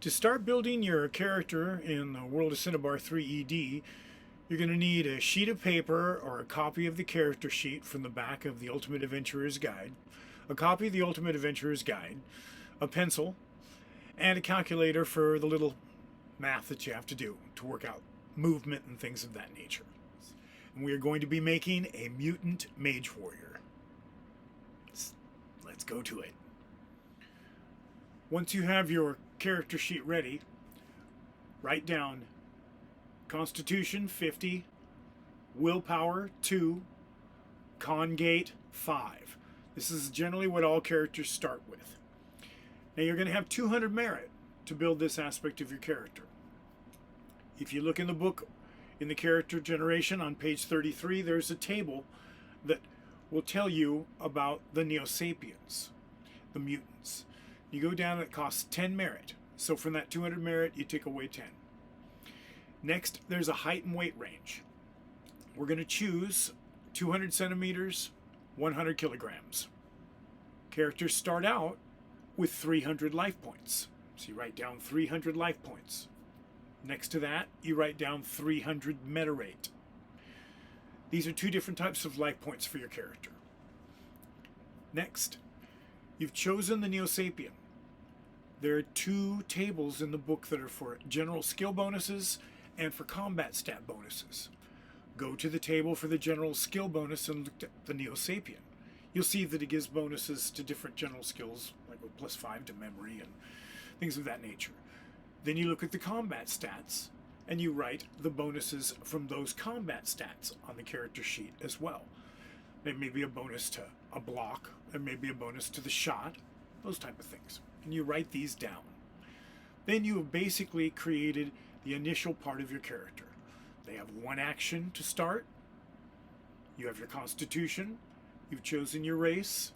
To start building your character in the world of Synnibarr3ed, you're going to need a sheet of paper or a copy of the character sheet from the back of the Ultimate Adventurer's Guide, a copy of the Ultimate Adventurer's Guide, a pencil, and a calculator for the little math that you have to do to work out movement and things of that nature. And we are going to be making a Mutant Mage Warrior. Let's go to it. Once you have your character sheet ready, write down Constitution 50, Willpower 2, Con Gate 5. This is generally what all characters start with. Now you're going to have 200 merit to build this aspect of your character. If you look in the book, in the character generation on page 33, there's a table that will tell you about the Neo-Sapiens, the mutants. You go down, it costs 10 merit. So from that 200 merit, you take away 10. Next, there's a height and weight range. We're going to choose 200 centimeters, 100 kilograms. Characters start out with 300 life points. So you write down 300 life points. Next to that, you write down 300 meta rate. These are two different types of life points for your character. Next, you've chosen the Neo-Sapien. There are two tables in the book that are for general skill bonuses and for combat stat bonuses. Go to the table for the general skill bonus and look at the Neo-Sapien. You'll see that it gives bonuses to different general skills, like with +5 to memory and things of that nature. Then you look at the combat stats and you write the bonuses from those combat stats on the character sheet as well. There may be a bonus to a block, there may be a bonus to the shot, those type of things. And you write these down. Then you have basically created the initial part of your character. They have one action to start. You have your constitution. You've chosen your race.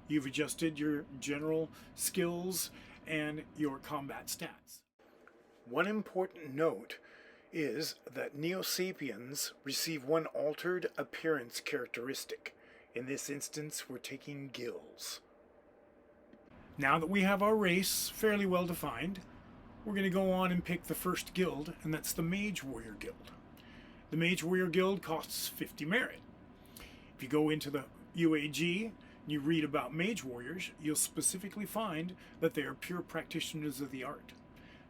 You've adjusted your general skills and your combat stats. One important note is that Neo-Sapiens receive one altered appearance characteristic. In this instance, we're taking gills. Now that we have our race fairly well defined, we're going to go on and pick the first guild, and that's the Mage Warrior Guild. The Mage Warrior Guild costs 50 merit. If you go into the UAG and you read about Mage Warriors, you'll specifically find that they are pure practitioners of the art.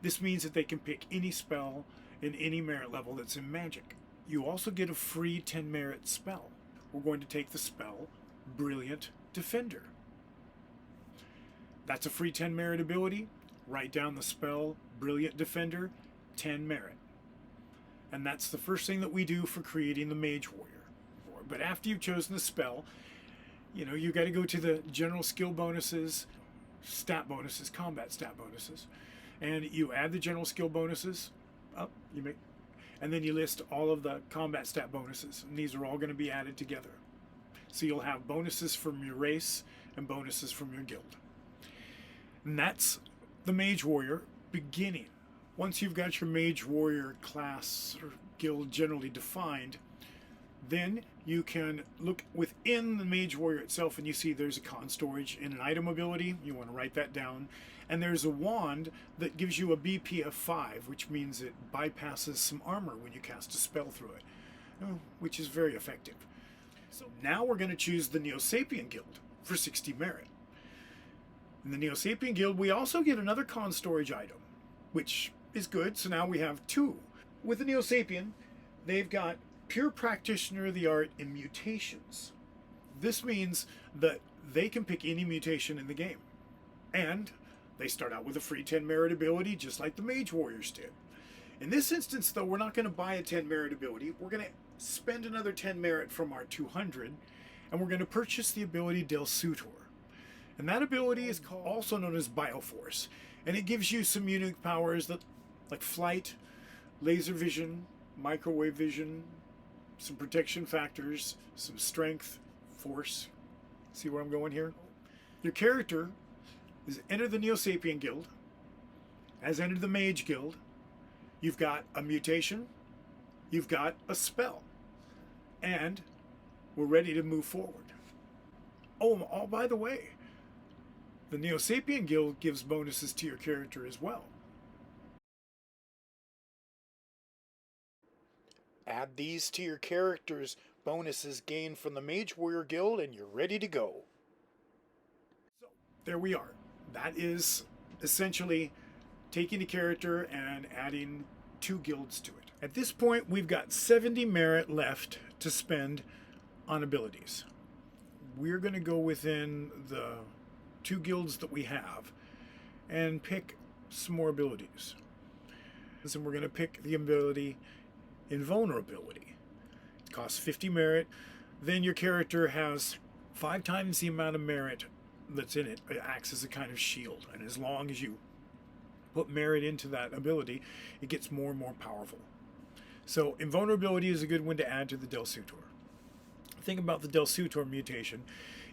This means that they can pick any spell in any merit level that's in magic. You also get a free 10 merit spell. We're going to take the spell Brilliant Defender. That's a free 10 merit ability. Write down the spell Brilliant Defender, 10 merit. And that's the first thing that we do for creating the Mage Warrior. But after you've chosen the spell, you got to go to the general skill bonuses, stat bonuses, combat stat bonuses, and you add the general skill bonuses up, and then you list all of the combat stat bonuses, and these are all going to be added together. So you'll have bonuses from your race and bonuses from your guild. And that's the Mage Warrior beginning. Once you've got your Mage Warrior class or guild generally defined, then you can look within the Mage Warrior itself and you see there's a con storage and an item ability. You want to write that down. And there's a wand that gives you a BP of 5, which means it bypasses some armor when you cast a spell through it, which is very effective. So now we're going to choose the Neo-Sapien Guild for 60 merit. In the Neo-Sapien Guild, we also get another con storage item, which is good. So now we have two. With the Neo-Sapien, they've got Pure Practitioner of the Art in mutations. This means that they can pick any mutation in the game. And they start out with a free 10 merit ability, just like the Mage Warriors did. In this instance, though, we're not going to buy a 10 merit ability. We're going to spend another 10 merit from our 200, and we're going to purchase the ability Del Sutor. And that ability is also known as Bioforce, and it gives you some unique powers like flight, laser vision, microwave vision, some protection factors, some strength, force. See where I'm going here? Your character has entered the Neo-Sapien Guild, has entered the Mage Guild. You've got a mutation, you've got a spell, and we're ready to move forward. Oh, by the way, the Neo-Sapien Guild gives bonuses to your character as well. Add these to your character's bonuses gained from the Mage Warrior Guild and you're ready to go. So there we are. That is essentially taking a character and adding 2 guilds to it. At this point, we've got 70 merit left to spend on abilities. We're going to go within the 2 guilds that we have and pick some more abilities. And we're going to pick the ability Invulnerability. It costs 50 merit. Then your character has 5 times the amount of merit that's in it. It acts as a kind of shield. And as long as you put merit into that ability, it gets more and more powerful. So Invulnerability is a good one to add to the Del Sutor. The thing about the Del Sutor mutation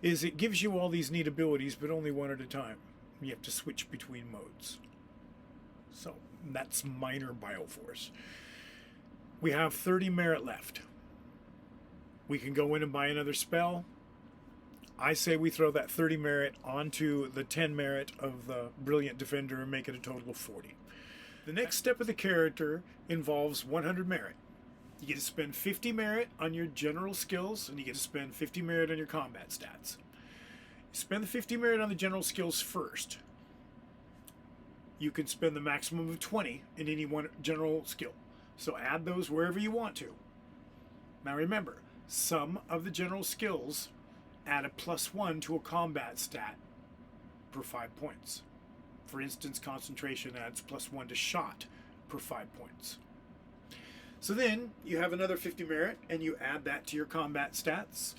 is it gives you all these neat abilities, but only one at a time. You have to switch between modes. So that's minor Bioforce. We have 30 merit left. We can go in and buy another spell. I say we throw that 30 merit onto the 10 merit of the Brilliant Defender and make it a total of 40. The next step of the character involves 100 merit. You get to spend 50 merit on your general skills, and you get to spend 50 merit on your combat stats. Spend the 50 merit on the general skills first. You can spend the maximum of 20 in any one general skill. So add those wherever you want to. Now remember, some of the general skills add a +1 to a combat stat per 5 points. For instance, concentration adds +1 to shot per 5 points. So then you have another 50 merit and you add that to your combat stats.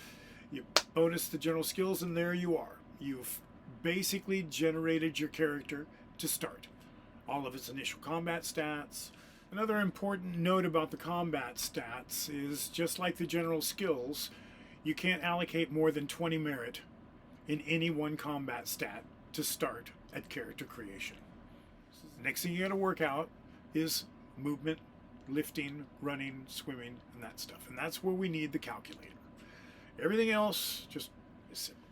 You bonus the general skills and there you are. You've basically generated your character to start. All of its initial combat stats. Another important note about the combat stats is just like the general skills, you can't allocate more than 20 merit in any one combat stat to start at character creation. The next thing you got to work out is movement, lifting, running, swimming, and that stuff. And that's where we need the calculator. Everything else just is simple.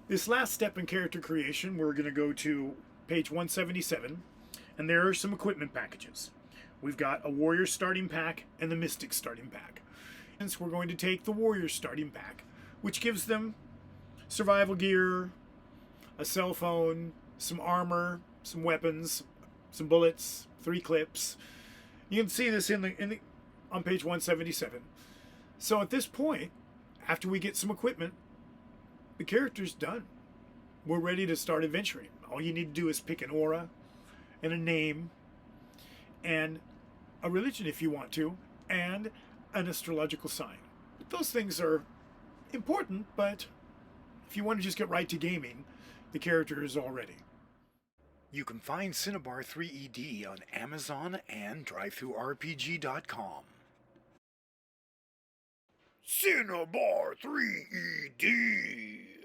This last step in character creation, we're going to go to page 177, and there are some equipment packages. We've got a Warrior starting pack and the Mystic starting pack. Hence, we're going to take the Warrior starting pack, which gives them survival gear, a cell phone, some armor, some weapons, some bullets, 3 clips. You can see this on page 177. So at this point, after we get some equipment, the character's done. We're ready to start adventuring. All you need to do is pick an aura and a name and a religion if you want to, and an astrological sign. Those things are important, but if you want to just get right to gaming, the character is all ready. You can find Synnibarr3ed on Amazon and drivethrurpg.com. Synnibarr3ed!